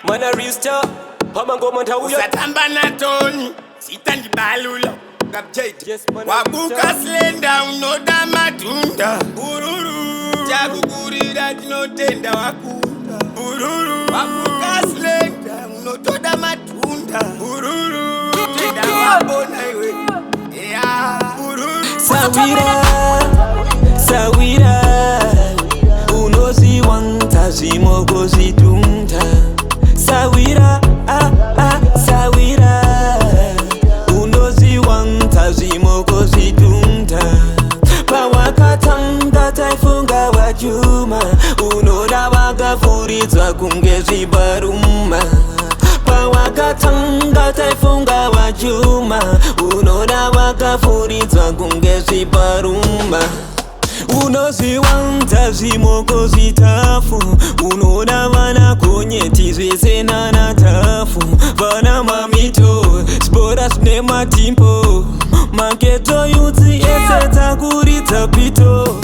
Mana real star, Pama Goma Tauya. Usatamba na Tony, sitandi balula. Yes, man. Wabuka slenda unoda matunda. Bururu, chakukurira tinotenda wakunda. Bururu, wabuka slenda unotoda matunda. Bururu, tenda wabona iwe. Yeah, bururu. Sawira, unozi wanta zimoko zitunta. Sawira, Sawira, unozi wanta zimoko zitunta. Pawakatanga taifunga wajuma, unoda wakafuridza kunge zibaruma. Pawakatanga taifunga wajuma, unoda wakafuridza kunge zibaruma. Unoziwanta zimoko zitafu, unoda vana konyeti zvese nana tafu. Vana mamito, spora svine matimpo, maketo yutsi ese takuridza pito.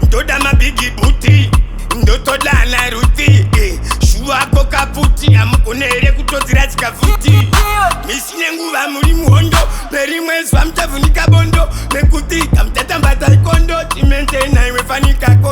Ndoda mabigi buti, ndotoda na ruti. Shua koka puti, amukonere kutozira zikavuti. Misine nguva muri muhondo, peri mwezi vamuchavunika bondo. Nekuti kamtata mbata ikondo, chimente na iwe fanika kondo.